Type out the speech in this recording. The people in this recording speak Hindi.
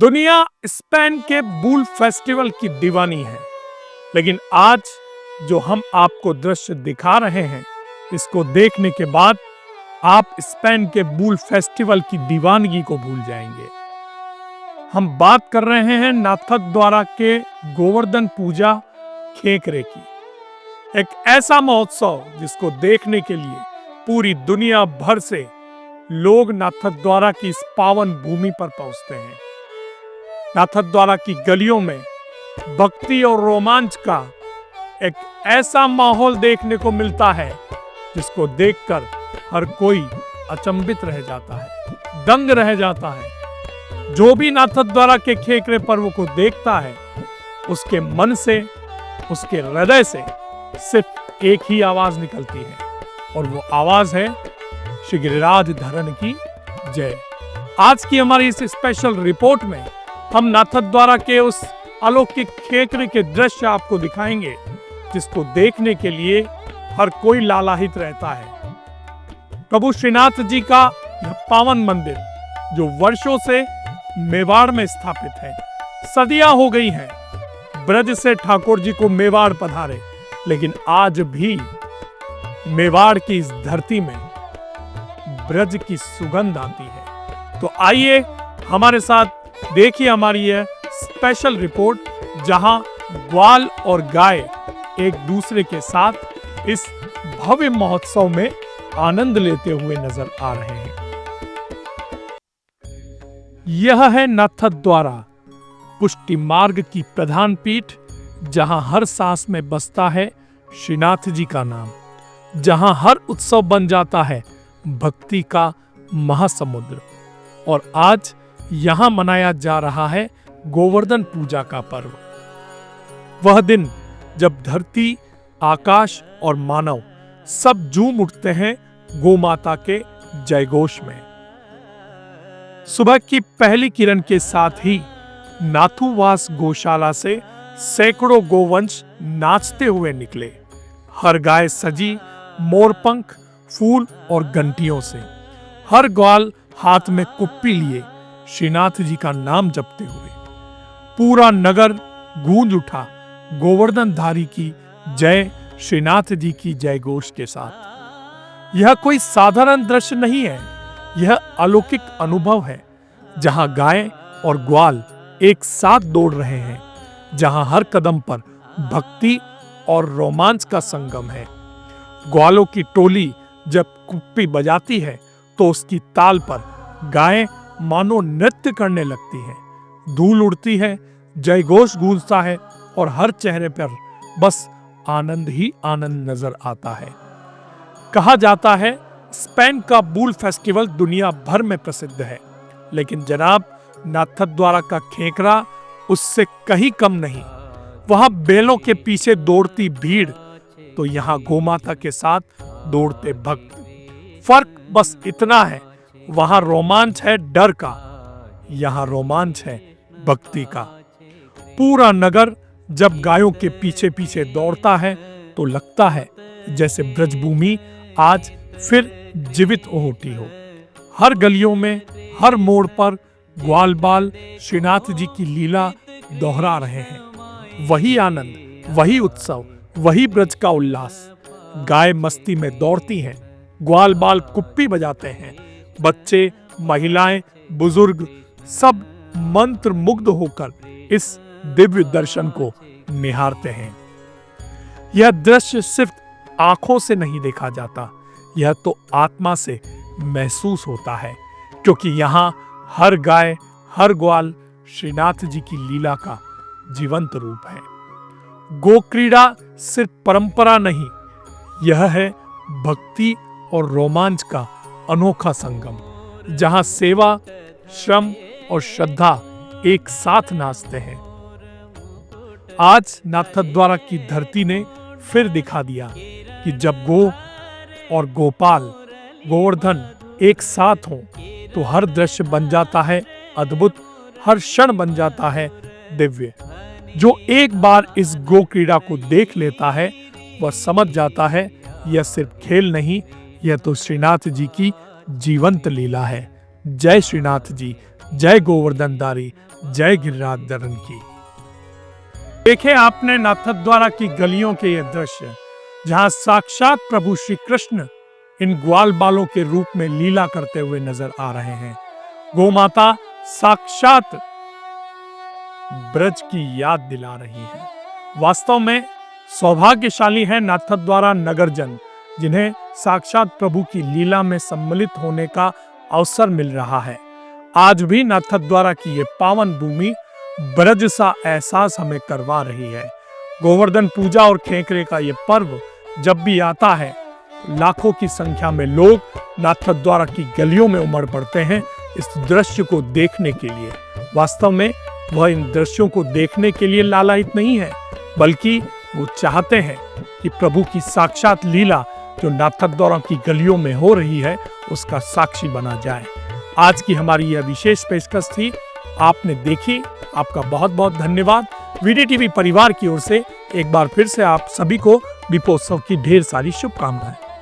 दुनिया स्पेन के बुल फेस्टिवल की दीवानी है, लेकिन आज जो हम आपको दृश्य दिखा रहे हैं, इसको देखने के बाद आप स्पेन के बुल फेस्टिवल की दीवानगी को भूल जाएंगे। हम बात कर रहे हैं नाथद्वारा के गोवर्धन पूजा खेकरे की, एक ऐसा महोत्सव जिसको देखने के लिए पूरी दुनिया भर से लोग नाथद्वारा की इस पावन भूमि पर पहुंचते हैं। नाथद्वारा की गलियों में भक्ति और रोमांच का एक ऐसा माहौल देखने को मिलता है जिसको देखकर हर कोई अचंभित रह जाता है, दंग रह जाता है। जो भी नाथद्वारा के खेकरे पर्व को देखता है, उसके मन से, उसके हृदय से सिर्फ एक ही आवाज निकलती है, और वो आवाज है श्री गिरिराज धरण की जय। आज की हमारी इस स्पेशल रिपोर्ट में हम नाथद्वारा के उस अलौकिक खेकरे के दृश्य आपको दिखाएंगे जिसको देखने के लिए हर कोई लालायित रहता है। प्रभु श्रीनाथ जी का यह पावन मंदिर जो वर्षों से मेवाड़ में स्थापित है, सदियां हो गई हैं ब्रज से ठाकुर जी को मेवाड़ पधारे, लेकिन आज भी मेवाड़ की इस धरती में ब्रज की सुगंध आती है। तो आइए हमारे साथ देखिए हमारी यह स्पेशल रिपोर्ट, जहां ग्वाल और गाय एक दूसरे के साथ इस भव्य महोत्सव में आनंद लेते हुए नजर आ रहे हैं। यह है नाथद्वारा, पुष्टि मार्ग की प्रधान पीठ, जहां हर सांस में बसता है श्रीनाथ जी का नाम, जहां हर उत्सव बन जाता है भक्ति का महासमुद्र। और आज यहां मनाया जा रहा है गोवर्धन पूजा का पर्व, वह दिन जब धरती, आकाश और मानव सब झूम उठते हैं गोमाता के जयघोष में। सुबह की पहली किरण के साथ ही नाथुवास गौशाला से सैकड़ों गोवंश नाचते हुए निकले, हर गाय सजी मोरपंख, फूल और घंटियों से, हर ग्वाल हाथ में कुप्पी लिए श्रीनाथ जी का नाम जपते हुए। पूरा नगर गूंज उठा गोवर्धनधारी की जय, श्रीनाथ जी की जय घोष के साथ। यह कोई साधारण दृश्य नहीं है, यह अलौकिक अनुभव है, जहां गाय और ग्वाल एक साथ दौड़ रहे हैं, जहां हर कदम पर भक्ति और रोमांच का संगम है। ग्वालों की टोली जब कुप्पी बजाती है तो उसकी ताल पर गाय मानो नृत्य करने लगती है, धूल उड़ती है, जय घोष गूंजता है और हर चेहरे पर बस आनंद ही आनंद नजर आता है। कहा जाता है स्पेन का बुल फेस्टिवल दुनिया भर में प्रसिद्ध है, लेकिन जनाब नाथद्वारा का खेकरा उससे कहीं कम नहीं। वहां बैलों के पीछे दौड़ती भीड़, तो यहाँ गोमाता के साथ दौड़ते भक्त। फर्क बस इतना है, वहां रोमांच है डर का, यहां रोमांच है भक्ति का। पूरा नगर जब गायों के पीछे पीछे दौड़ता है तो लगता है जैसे ब्रजभूमि आज फिर जीवित हो उठी हो। हर गलियों में, हर मोड़ पर ग्वाल बाल श्रीनाथ जी की लीला दोहरा रहे हैं। वही आनंद, वही उत्सव, वही ब्रज का उल्लास। गाय मस्ती में दौड़ती हैं, ग्वाल बाल कुप्पी बजाते हैं, बच्चे, महिलाएं, बुजुर्ग सब मंत्र मुग्ध होकर इस दिव्य दर्शन को निहारते हैं। यह दृश्य सिर्फ आंखों से नहीं देखा जाता, यह तो आत्मा से महसूस होता है, क्योंकि यहाँ हर गाय, हर ग्वाल श्रीनाथ जी की लीला का जीवंत रूप है। गो क्रीड़ा सिर्फ परंपरा नहीं, यह है भक्ति और रोमांच का अनोखा संगम, जहां सेवा, श्रम और श्रद्धा एक साथ नाचते हैं। आज नाथद्वारा की धरती ने फिर दिखा दिया कि जब गो और गोपाल, गोवर्धन एक साथ हों तो हर दृश्य बन जाता है अद्भुत, हर क्षण बन जाता है दिव्य। जो एक बार इस गो क्रीड़ा को देख लेता है वह समझ जाता है यह सिर्फ खेल नहीं, यह तो श्रीनाथ जी की जीवंत लीला है। जय श्रीनाथ जी, जय गोवर्धनधारी, जय गिरिराज दरन की। देखे आपने नाथद्वारा की गलियों के ये दृश्य, जहां साक्षात प्रभु श्री कृष्ण इन ग्वाल बालों के रूप में लीला करते हुए नजर आ रहे हैं। गौ माता साक्षात ब्रज की याद दिला रही है। वास्तव में सौभाग्यशाली है नाथद्वारा नगरजन, जिन्हें साक्षात प्रभु की लीला में सम्मिलित होने का अवसर मिल रहा है। आज भी नाथद्वारा की ये पावन भूमि ब्रज सा एहसास हमें करवा रही है। गोवर्धन पूजा और खेकरे का ये पर्व जब भी आता है, लाखों की संख्या में लोग नाथद्वारा की गलियों में उमड़ पड़ते हैं इस दृश्य को देखने के लिए। वास्तव में वह इन दृश्यों को देखने के लिए लालायित नहीं है, बल्कि वो चाहते हैं कि प्रभु की साक्षात लीला जो नाथद्वारा की गलियों में हो रही है उसका साक्षी बना जाए। आज की हमारी यह विशेष पेशकश थी, आपने देखी, आपका बहुत बहुत धन्यवाद। VDTV परिवार की ओर से एक बार फिर से आप सभी को दीपोत्सव की ढेर सारी शुभकामनाएं।